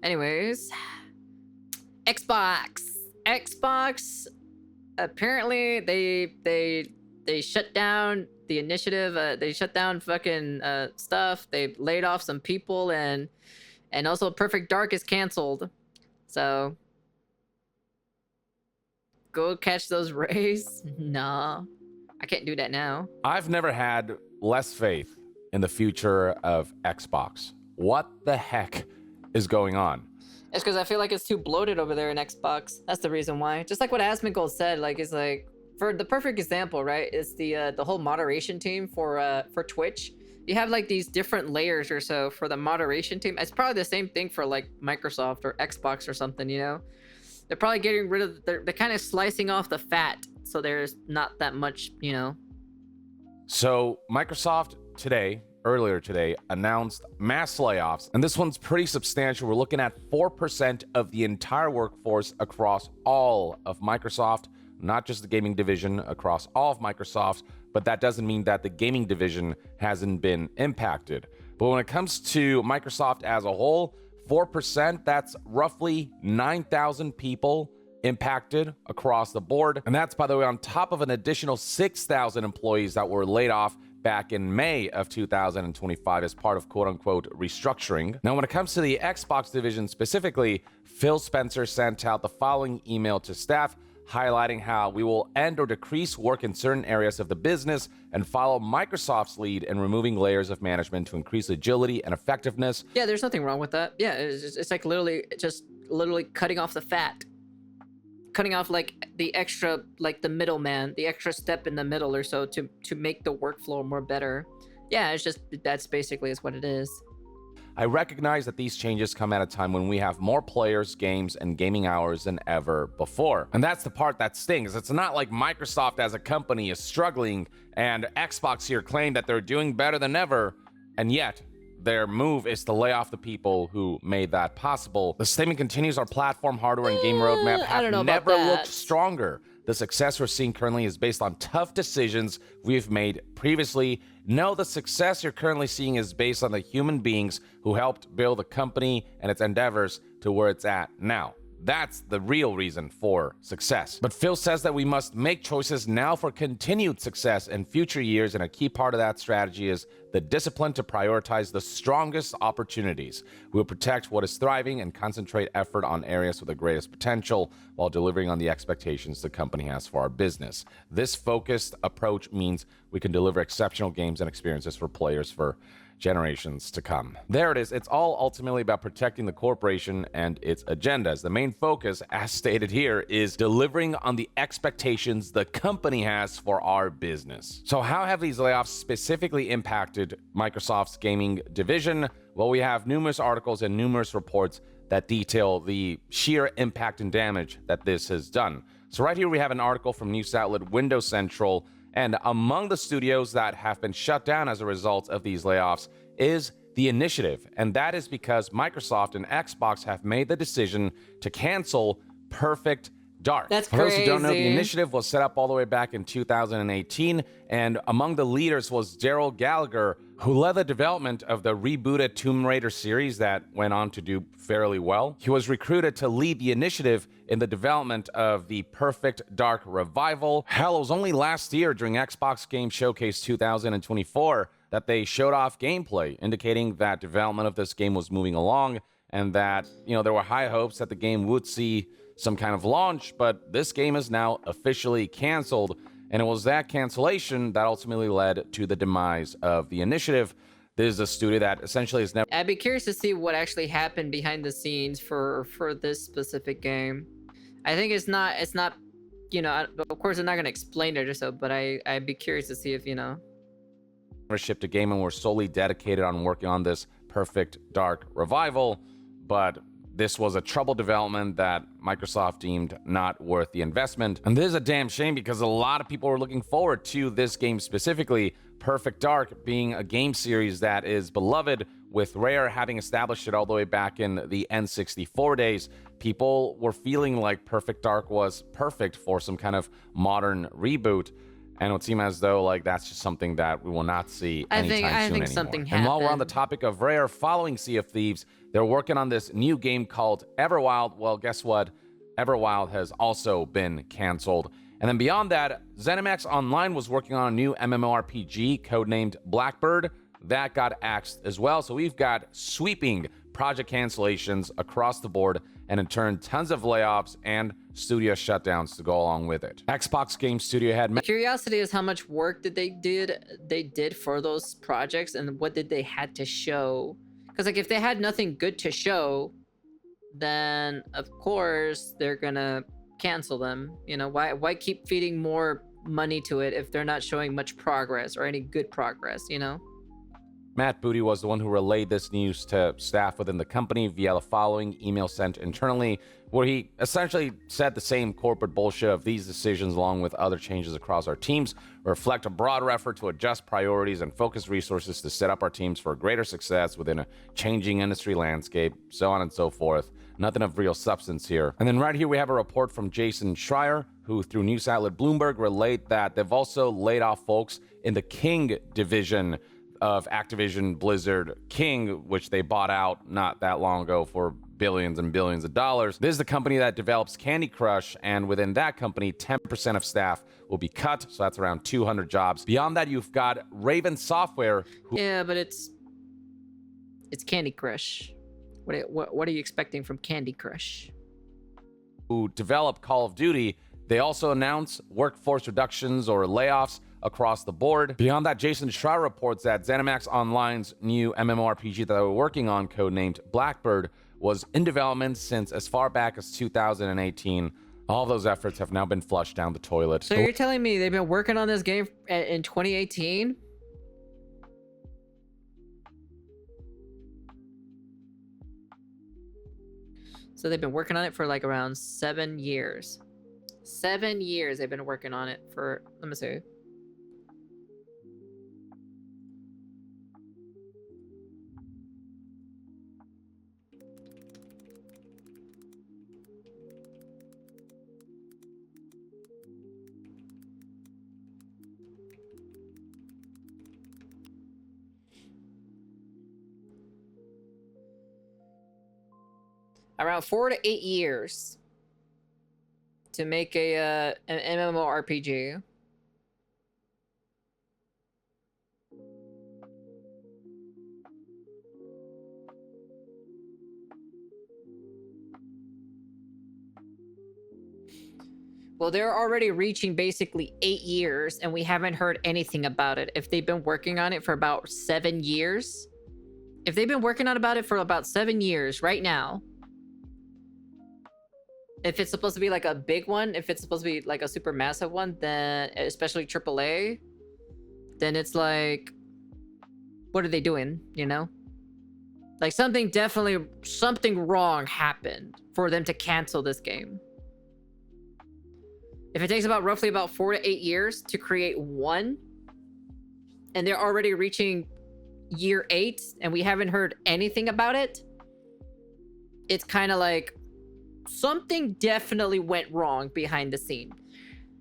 Anyways, Xbox. Apparently, they shut down the initiative. They shut down fucking stuff. They laid off some people, and also Perfect Dark is canceled. So go catch those rays. Nah, I can't do that now. I've never had less faith in the future of Xbox. What the heck is going on? It's because I feel like it's too bloated over there in Xbox. That's the reason why. Just like what Asmongold said, like it's like for the perfect example, right? It's the whole moderation team for Twitch. You have like these different layers or so for the moderation team. It's probably the same thing for like Microsoft or Xbox or something, you know? They're probably getting rid of, they're kind of slicing off the fat. So there's not that much, you know? So Microsoft earlier today, announced mass layoffs, and this one's pretty substantial. We're looking at 4% of the entire workforce across all of Microsoft, not just the gaming division, across all of Microsoft, but that doesn't mean that the gaming division hasn't been impacted. But when it comes to Microsoft as a whole, 4%, that's roughly 9,000 people impacted across the board. And that's, by the way, on top of an additional 6,000 employees that were laid off back in May of 2025 as part of quote-unquote restructuring. Now, when it comes to the Xbox division specifically, Phil Spencer sent out the following email to staff highlighting how we will end or decrease work in certain areas of the business and follow Microsoft's lead in removing layers of management to increase agility and effectiveness. Yeah, there's nothing wrong with that. Yeah, it's like literally cutting off the fat. Cutting off like the extra, like the middleman, the extra step in the middle or so to make the workflow more better. Yeah, it's just, that's basically is what it is. I recognize that these changes come at a time when we have more players, games, and gaming hours than ever before. And that's the part that stings. It's not like Microsoft as a company is struggling and Xbox here claim that they're doing better than ever, and yet their move is to lay off the people who made that possible. The statement continues, our platform, hardware, and game roadmap have never looked stronger. The success we're seeing currently is based on tough decisions we've made previously. No, the success you're currently seeing is based on the human beings who helped build the company and its endeavors to where it's at now. That's the real reason for success. But Phil says that we must make choices now for continued success in future years, and a key part of that strategy is the discipline to prioritize the strongest opportunities. We will protect what is thriving and concentrate effort on areas with the greatest potential while delivering on the expectations the company has for our business. This focused approach means we can deliver exceptional games and experiences for players for generations to come. There it is. It's all ultimately about protecting the corporation and its agendas. The main focus, as stated here, is delivering on the expectations the company has for our business. So how have these layoffs specifically impacted Microsoft's gaming division? Well, we have numerous articles and numerous reports that detail the sheer impact and damage that this has done. So right here we have an article from news outlet Windows Central. And among the studios that have been shut down as a result of these layoffs is The Initiative. And that is because Microsoft and Xbox have made the decision to cancel Perfect Dark. That's For crazy. those who don't know, The Initiative was set up all the way back in 2018. And among the leaders was Gerald Gallagher, who led the development of the rebooted Tomb Raider series that went on to do fairly well. He was recruited to lead The Initiative in the development of the Perfect Dark revival. Hell, it was only last year during Xbox Game Showcase 2024 that they showed off gameplay, indicating that development of this game was moving along and that, there were high hopes that the game would see some kind of launch, but this game is now officially canceled. And it was that cancellation that ultimately led to the demise of The Initiative. This is a studio that essentially is never... I'd be curious to see what actually happened behind the scenes for this specific game. I think it's not, of course they're not going to explain it or so, but I'd be curious to see if, shipped a game and were solely dedicated on working on this Perfect Dark revival, but this was a troubled development that Microsoft deemed not worth the investment. And this is a damn shame because a lot of people were looking forward to this game specifically, Perfect Dark being a game series that is beloved, with Rare having established it all the way back in the N64 days. People were feeling like Perfect Dark was perfect for some kind of modern reboot. And it would seem as though like that's just something that we will not see anytime soon I think anymore. something And while we're on the happened. topic of Rare, following Sea of Thieves, they're working on this new game called Everwild. Well, guess what? Everwild has also been canceled. And then beyond that, ZeniMax Online was working on a new MMORPG codenamed Blackbird. That got axed as well. So we've got sweeping project cancellations across the board, and in turn, tons of layoffs and studio shutdowns to go along with it. Xbox Game Studio had... The curiosity is how much work they did for those projects, and what did they had to show. Because like if they had nothing good to show, then of course they're gonna cancel them. You know, why keep feeding more money to it if they're not showing much progress or any good progress, you know? Matt Booty was the one who relayed this news to staff within the company via the following email sent internally, where he essentially said the same corporate bullshit of these decisions, along with other changes across our teams, reflect a broader effort to adjust priorities and focus resources to set up our teams for greater success within a changing industry landscape, so on and so forth. Nothing of real substance here. And then right here we have a report from Jason Schreier, who through news outlet Bloomberg relayed that they've also laid off folks in the King division of Activision Blizzard King, which they bought out not that long ago for billions and billions of dollars. This is the company that develops Candy Crush, and within that company, 10% of staff will be cut, so that's around 200 jobs. Beyond that, you've got Raven Software. Yeah, but it's Candy Crush. What are you expecting from Candy Crush? Who develop Call of Duty. They also announce workforce reductions or layoffs across the board. Beyond that, Jason Schreier reports that ZeniMax Online's new MMORPG that they were working on, codenamed Blackbird, was in development since as far back as 2018. All those efforts have now been flushed down the toilet. So you're telling me they've been working on this game in 2018? So they've been working on it for like around 7 years. 7 years they've been working on it for, let me see. Around 4 to 8 years to make an MMORPG. Well, they're already reaching basically 8 years, and we haven't heard anything about it. If they've been working on it for about 7 years, if they've been working on it for about 7 years right now, if it's supposed to be like a big one, if it's supposed to be like a super massive one, then especially AAA, then it's like, what are they doing, you know? Like something wrong happened for them to cancel this game. If it takes roughly about 4 to 8 years to create one, and they're already reaching year 8 and we haven't heard anything about it, it's kind of like something definitely went wrong behind the scene.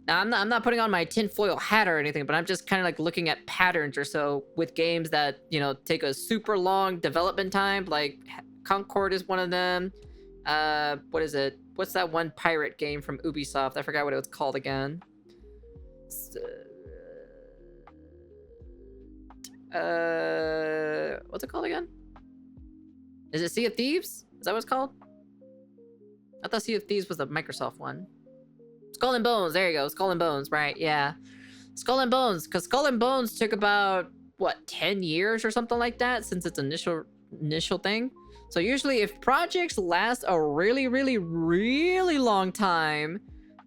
Now, I'm not putting on my tinfoil hat or anything, but I'm just kind of like looking at patterns or so with games that, you know, take a super long development time. Like Concord is one of them. What is it? What's that one pirate game from Ubisoft? I forgot what it was called again. What's it called again? Is it Sea of Thieves? Is that what it's called? I thought Sea of Thieves was the Microsoft one. Skull and Bones, there you go. Skull and Bones, right, yeah. Skull and Bones, because Skull and Bones took about, what, 10 years or something like that since its initial thing. So usually if projects last a really, really, really long time,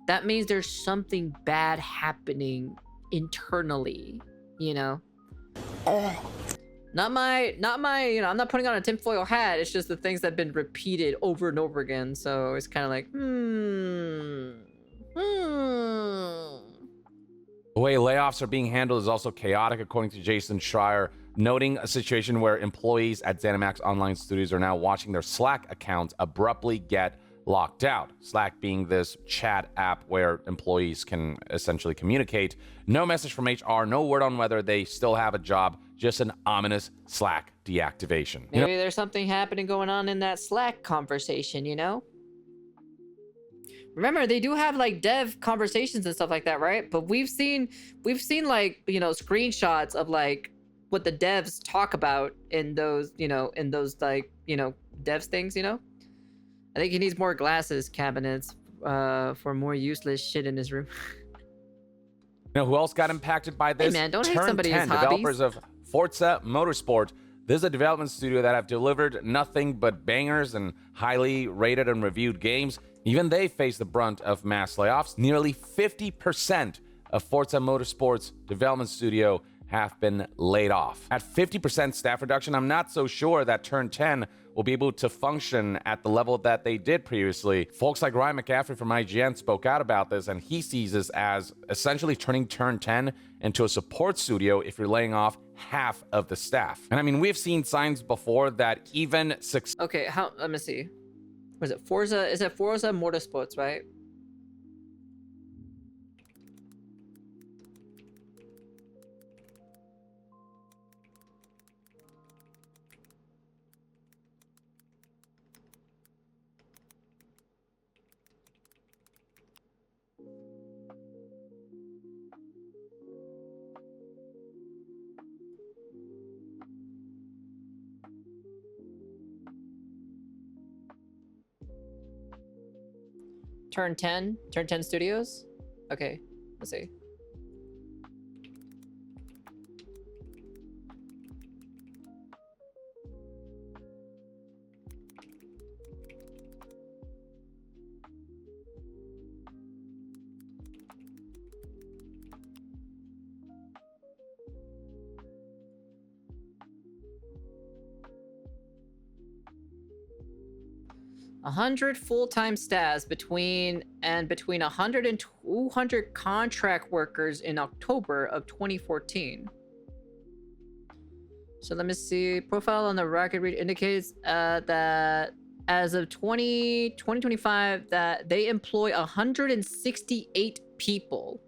that means there's something bad happening internally, you know? Not my, you know, I'm not putting on a tinfoil hat. It's just the things that have been repeated over and over again. So it's kind of like, The way layoffs are being handled is also chaotic, according to Jason Schreier, noting a situation where employees at ZeniMax Online Studios are now watching their Slack accounts abruptly get locked out. Slack being this chat app where employees can essentially communicate. No message from HR, no word on whether they still have a job, just an ominous Slack deactivation. Maybe there's something happening going on in that Slack conversation, you know? Remember, they do have like dev conversations and stuff like that, right? But we've seen like, you know, screenshots of like what the devs talk about in those, you know, like, you know, devs things, you know? I think he needs more glasses cabinets for more useless shit in his room. You know who else got impacted by this? Hey man, don't hate Turn somebody's 10, hobbies. developers of Forza Motorsport. This is a development studio that have delivered nothing but bangers and highly rated and reviewed games. Even they face the brunt of mass layoffs. Nearly 50% of Forza Motorsport's development studio have been laid off. At 50% staff reduction, I'm not so sure that Turn 10 will be able to function at the level that they did previously. Folks like Ryan McCaffrey from IGN spoke out about this, and he sees this as essentially turning Turn 10 into a support studio if you're laying off half of the staff. And I mean, we've seen signs before that even Okay, let me see. Was it Forza? Is it Forza Motorsports, right? Turn 10 Studios? Okay, let's see. A 100 full-time staffs between 100 and 200 contract workers in October of 2014. So let me see. Profile on the record read indicates that as of 2025 that they employ 168 people.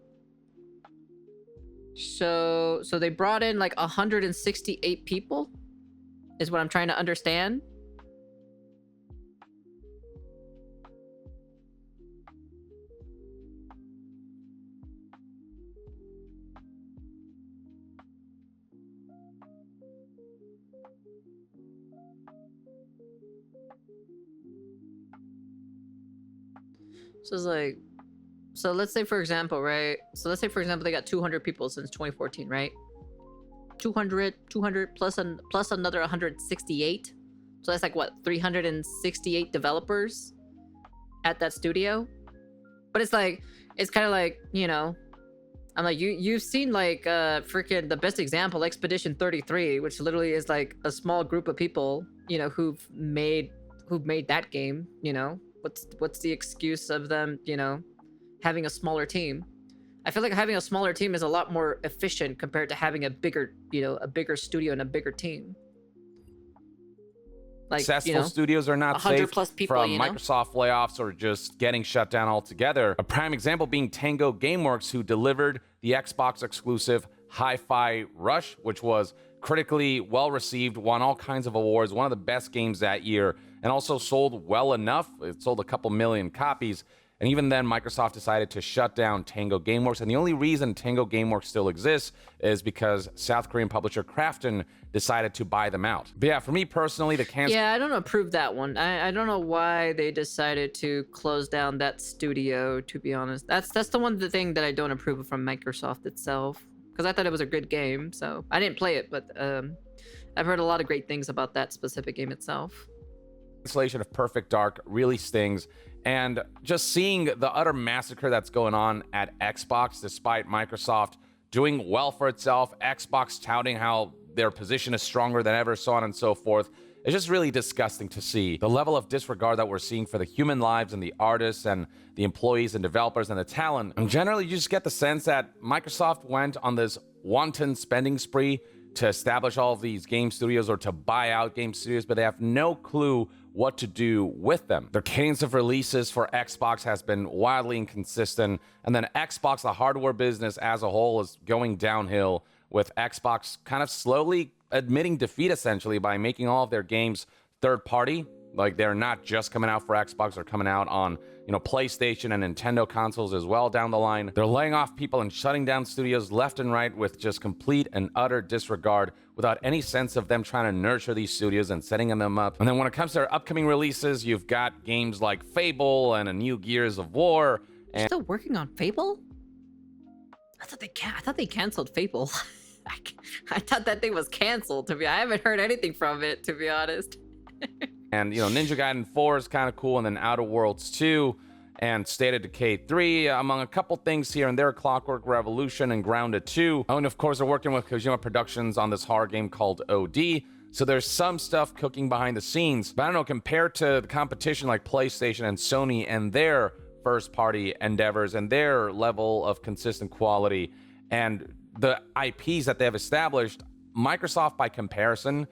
So they brought in like 168 people is what I'm trying to understand. So it's like, so let's say for example, right? So let's say for example, they got 200 people since 2014, right? 200 plus another 168. So that's like what, 368 developers at that studio? But it's like, it's kind of like, you know, I'm like, you've seen like freaking the best example, Expedition 33, which literally is like a small group of people, you know, who've made that game, you know? What's the excuse of them, you know, having a smaller team? I feel like having a smaller team is a lot more efficient compared to having a bigger, you know, a bigger studio and a bigger team. Like, successful you know, studios are not safe plus people, from you know? Microsoft layoffs or just getting shut down altogether. A prime example being Tango Gameworks, who delivered the Xbox exclusive Hi-Fi Rush, which was critically well received, won all kinds of awards, one of the best games that year, and also sold well enough. It sold a couple million copies. And even then, Microsoft decided to shut down Tango Gameworks. And the only reason Tango Gameworks still exists is because South Korean publisher Krafton decided to buy them out. But yeah, for me personally, Yeah, I don't approve that one. I don't know why they decided to close down that studio, to be honest. That's the thing that I don't approve of from Microsoft itself. Because I thought it was a good game, so I didn't play it, but I've heard a lot of great things about that specific game itself. Cancellation of Perfect Dark really stings, and just seeing the utter massacre that's going on at Xbox, despite Microsoft doing well for itself, Xbox touting how their position is stronger than ever, so on and so forth. It's just really disgusting to see the level of disregard that we're seeing for the human lives and the artists and the employees and developers and the talent. And generally, you just get the sense that Microsoft went on this wanton spending spree to establish all of these game studios or to buy out game studios, but they have no clue what to do with them. The cadence of releases for Xbox has been wildly inconsistent, and then Xbox, the hardware business as a whole, is going downhill, with Xbox kind of slowly admitting defeat essentially by making all of their games third party. Like, they're not just coming out for Xbox, they're coming out on, PlayStation and Nintendo consoles as well down the line. They're laying off people and shutting down studios left and right with just complete and utter disregard, without any sense of them trying to nurture these studios and setting them up. And then when it comes to their upcoming releases, you've got games like Fable and a new Gears of War. And still working on Fable? I thought they canceled Fable. I thought that thing was canceled. I haven't heard anything from it, to be honest. And, Ninja Gaiden 4 is kind of cool, and then Outer Worlds 2 and State of Decay 3, among a couple things here and there, Clockwork Revolution and Grounded 2. Oh, and of course, they're working with Kojima Productions on this horror game called OD. So there's some stuff cooking behind the scenes. But I don't know, compared to the competition like PlayStation and Sony and their first-party endeavors and their level of consistent quality and the IPs that they have established, Microsoft, by comparison,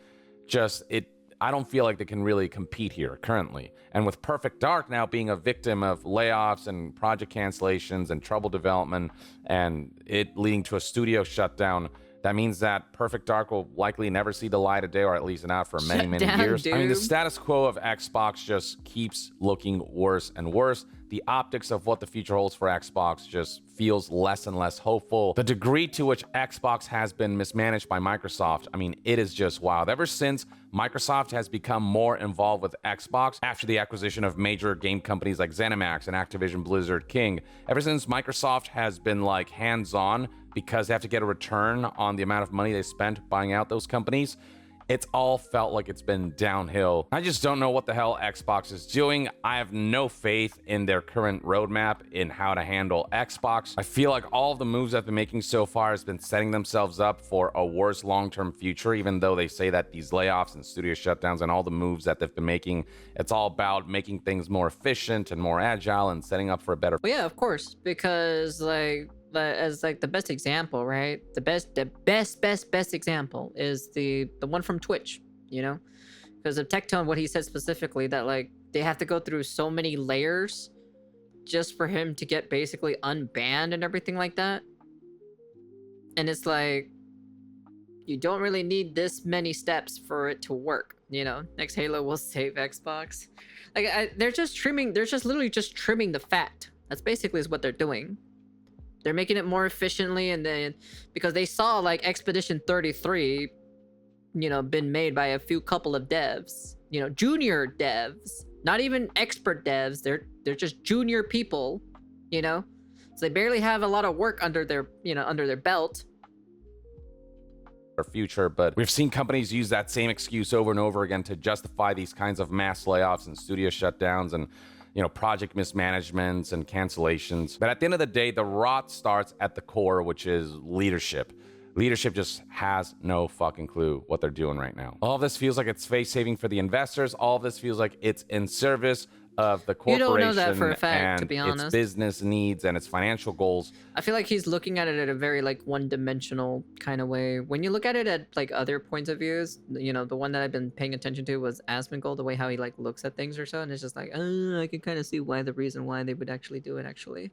I don't feel like they can really compete here currently. And with Perfect Dark now being a victim of layoffs and project cancellations and trouble development and it leading to a studio shutdown, that means that Perfect Dark will likely never see the light of day, or at least not for many years. Dude. I mean, the status quo of Xbox just keeps looking worse and worse. The optics of what the future holds for Xbox just feels less and less hopeful. The degree to which Xbox has been mismanaged by Microsoft, I mean, it is just wild. Ever since Microsoft has become more involved with Xbox after the acquisition of major game companies like ZeniMax and Activision Blizzard King, ever since Microsoft has been like hands-on because they have to get a return on the amount of money they spent buying out those companies, it's all felt like it's been downhill. I just don't know what the hell Xbox is doing. I have no faith in their current roadmap in how to handle Xbox. I feel like all of the moves they've been making so far has been setting themselves up for a worse long-term future, even though they say that these layoffs and studio shutdowns and all the moves that they've been making, it's all about making things more efficient and more agile and setting up for a better... Well, yeah, of course, because as the best example, right? The best example is the one from Twitch, because of Tectone, what he said specifically, that like they have to go through so many layers just for him to get basically unbanned and everything like that. And it's like, you don't really need this many steps for it to work. Next Halo will save Xbox. Like they're just literally just trimming the fat. That's basically is what they're doing. They're making it more efficiently, and then because they saw like Expedition 33, been made by a couple of devs, junior devs, not even expert devs. They're just junior people, so they barely have a lot of work under their belt. Future, but we've seen companies use that same excuse over and over again to justify these kinds of mass layoffs and studio shutdowns and project mismanagements and cancellations. But at the end of the day, the rot starts at the core, which is leadership. Leadership just has no fucking clue what they're doing right now. All of this feels like it's face saving for the investors. All of this feels like it's in service of the corporation. You don't know that for a fact, and to be honest. Its business needs and its financial goals. I feel like he's looking at it at a very like one-dimensional kind of way. When you look at it at like other points of views, the one that I've been paying attention to was Asmongold, the way how he like looks at things or so, and it's just like, I can kind of see the reason why they would actually do it actually.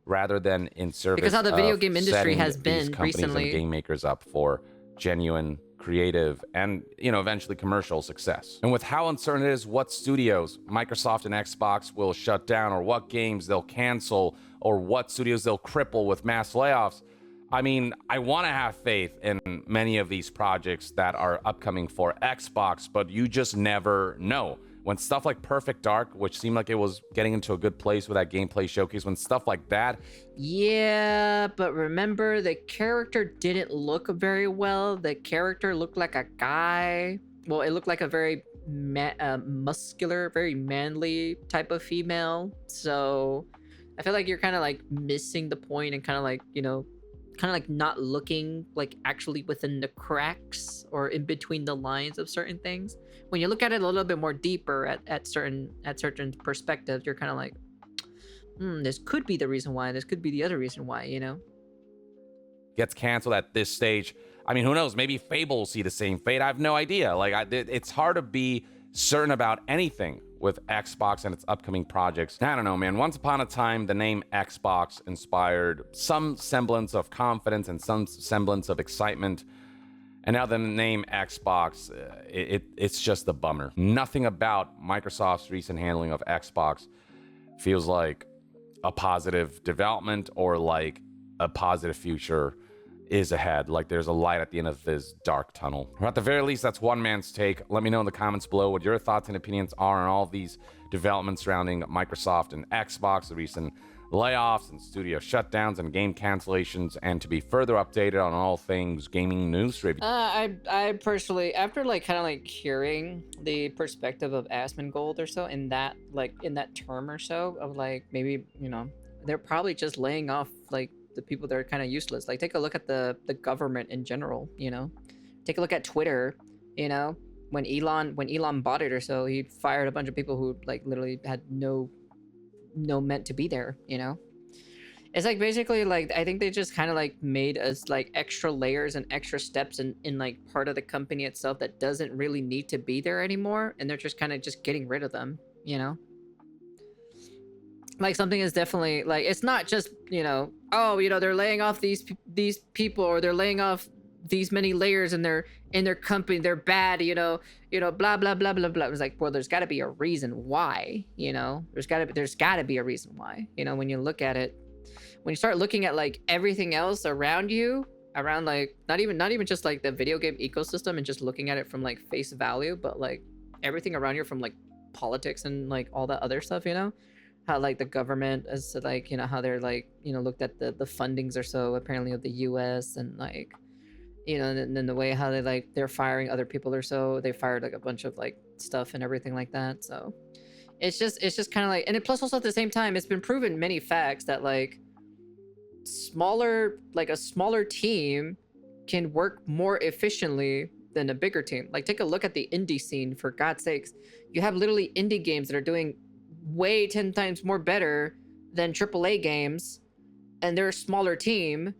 Rather than in service because how the video of game industry has setting been these companies recently, and game makers up for genuine, creative, and eventually commercial success. And with how uncertain it is what studios Microsoft and Xbox will shut down, or what games they'll cancel, or what studios they'll cripple with mass layoffs, I mean, I want to have faith in many of these projects that are upcoming for Xbox, but you just never know. When stuff like Perfect Dark, which seemed like it was getting into a good place with that gameplay showcase, when stuff like that... Yeah, but remember, the character didn't look very well. The character looked like a guy. Well, it looked like a very muscular, very manly type of female. So I feel like you're kind of like missing the point and kind of like, not looking like actually within the cracks or in between the lines of certain things. When you look at it a little bit more deeper at certain perspectives, you're kind of like, this could be the reason why, this could be the other reason why, Gets canceled at this stage. I mean, who knows? Maybe Fable will see the same fate. I have no idea. Like, it's hard to be certain about anything with Xbox and its upcoming projects. I don't know, man. Once upon a time, the name Xbox inspired some semblance of confidence and some semblance of excitement. And now the name Xbox, it's just a bummer. Nothing about Microsoft's recent handling of Xbox feels like a positive development or like a positive future is ahead. Like there's a light at the end of this dark tunnel. Or at the very least, that's one man's take. Let me know in the comments below what your thoughts and opinions are on all these developments surrounding Microsoft and Xbox, the recent layoffs and studio shutdowns and game cancellations, and to be further updated on all things gaming news review. I personally, after like kind of like hearing the perspective of Asmongold or so in that term or so of like maybe, you know, they're probably just laying off like the people that are kind of useless. Like take a look at the government in general, you know, take a look at Twitter, you know, when Elon bought it or so, he fired a bunch of people who like literally had no meant to be there, you know. It's like basically like I think they just kind of like made us like extra layers and extra steps in like part of the company itself that doesn't really need to be there anymore, and they're just kind of just getting rid of them, you know. Like something is definitely like, it's not just, you know, oh, you know, they're laying off these people, or they're laying off these many layers in their company, they're bad, you know, blah blah blah blah blah. It was like, well, there's got to be a reason why, you know, there's got to be a reason why, you know, when you look at it, when you start looking at like everything else around you, around like not even just like the video game ecosystem and just looking at it from like face value, but like everything around you from like politics and like all that other stuff, you know, how like the government is like, you know, how they're like, you know, looked at the fundings or so apparently of the US, and like, you know, and then the way how they like they're firing other people or so, they fired like a bunch of like stuff and everything like that. So it's just kind of like, and it, plus also at the same time, it's been proven many facts that like a smaller team can work more efficiently than a bigger team. Like take a look at the indie scene, for God's sakes. You have literally indie games that are doing way 10 times more better than AAA games, and they're a smaller team,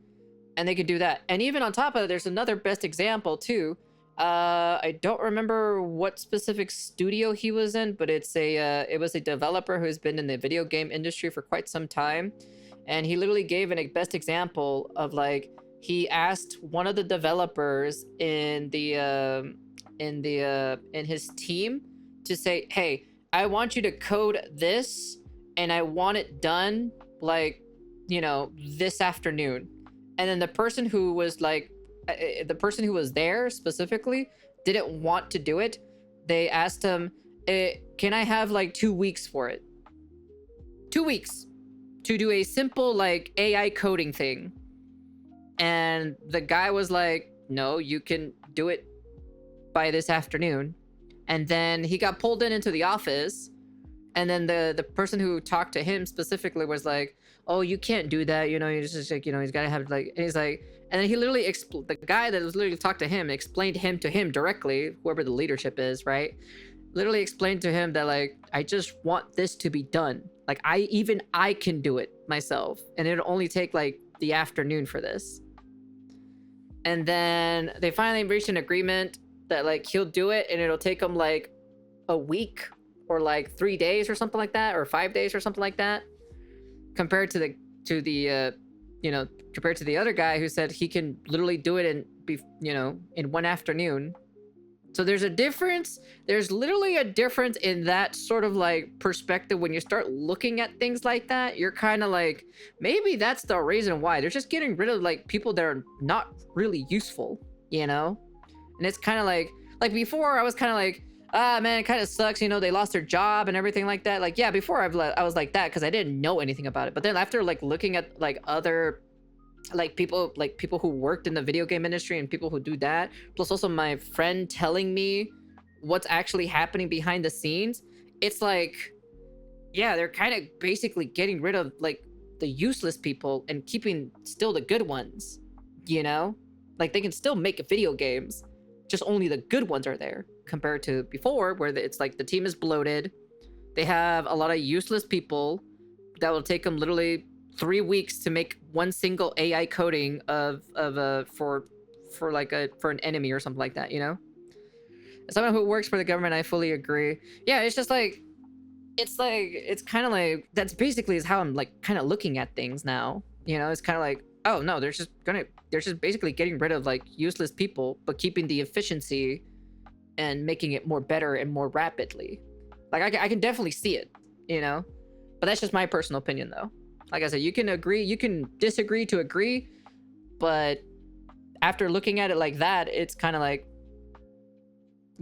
and they could do that. And even on top of it, there's another best example too. I don't remember what specific studio he was in, but it was a developer who's been in the video game industry for quite some time, and he literally gave a best example of like, he asked one of the developers in his team to say, hey, I want you to code this, and I want it done like, you know, this afternoon. And then the person who was like, there specifically didn't want to do it. They asked him, can I have like 2 weeks for it? 2 weeks to do a simple like AI coding thing. And the guy was like, no, you can do it by this afternoon. And then he got pulled into the office, and then the person who talked to him specifically was like, oh, you can't do that, you know, you just like, you know, he's got to have like, and he's like, and then he literally the guy that was literally talked to him explained to him directly, whoever the leadership is, right, literally explained to him that like, I just want this to be done, like I can do it myself, and it'll only take like the afternoon for this. And then they finally reached an agreement that like he'll do it, and it'll take him like a week or like 3 days or something like that, or 5 days or something like that, compared to the compared to the other guy who said he can literally do it in one afternoon. So there's a difference. There's literally a difference in that sort of like perspective. When you start looking at things like that, you're kind of like, maybe that's the reason why they're just getting rid of like people that are not really useful, you know? And it's kind of like before I was kind of like, ah, man, it kind of sucks, you know, they lost their job and everything like that. Like, yeah, before I was like that because I didn't know anything about it. But then after like looking at like other like people who worked in the video game industry and people who do that, plus also my friend telling me what's actually happening behind the scenes, it's like, yeah, they're kind of basically getting rid of like the useless people and keeping still the good ones, you know? Like they can still make video games, just only the good ones are there, compared to before where it's like the team is bloated. They have a lot of useless people that will take them literally 3 weeks to make one single AI coding for an enemy or something like that, you know? As someone who works for the government, I fully agree. Yeah, it's just like, it's kind of like, that's basically is how I'm like kind of looking at things now. You know, it's kind of like, oh no, they're just basically getting rid of like useless people, but keeping the efficiency and making it more better and more rapidly. Like I can definitely see it, you know, but that's just my personal opinion though. Like I said, you can agree, you can disagree to agree, but after looking at it like that, it's kind of like,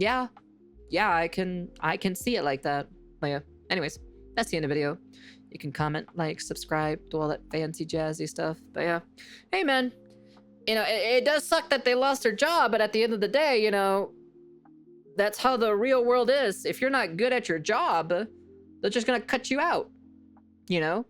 yeah, I can see it like that. But yeah, anyways, that's the end of the video. You can comment, like, subscribe, do all that fancy jazzy stuff. But yeah, hey man, you know, it does suck that they lost their job, but at the end of the day, you know, that's how the real world is. If you're not good at your job, they're just gonna cut you out, you know,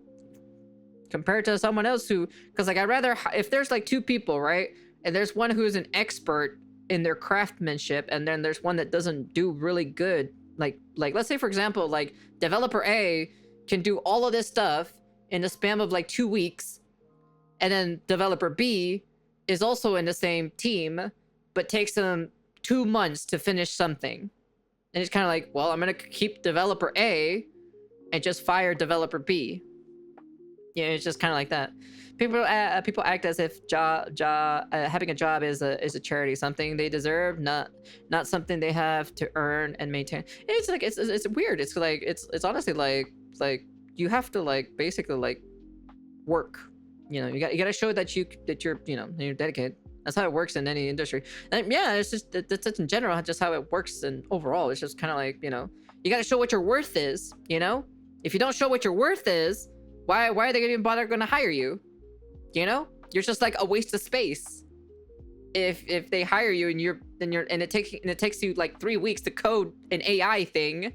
compared to someone else who, because like I'd rather, if there's like two people, right, and there's one who's an expert in their craftsmanship, and then there's one that doesn't do really good, like let's say for example, like developer A can do all of this stuff in the span of like 2 weeks, and then developer B is also in the same team but takes them 2 months to finish something. And it's kind of like, well, I'm gonna keep developer A and just fire developer B. Yeah, it's just kind of like that. People act as if having a job is a charity, something they deserve, not something they have to earn and maintain. It's like it's weird. It's like it's honestly like you have to like basically like work. You know, you got to show that you're you know, you're dedicated. That's how it works in any industry. And yeah, it's just that's in general just how it works. And overall, it's just kind of like, you know, you got to show what your worth is. You know, if you don't show what your worth is, why are they even going to hire you? You know, you're just like a waste of space. If they hire you and it takes you like 3 weeks to code an AI thing,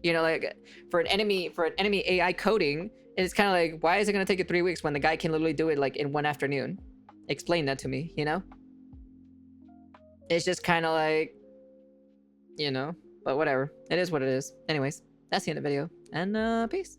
you know, like for an enemy AI coding, and it's kind of like, why is it going to take you 3 weeks when the guy can literally do it like in 1 afternoon? Explain that to me, you know? It's just kind of like, you know, but whatever. It is what it is. Anyways, that's the end of the video, and peace.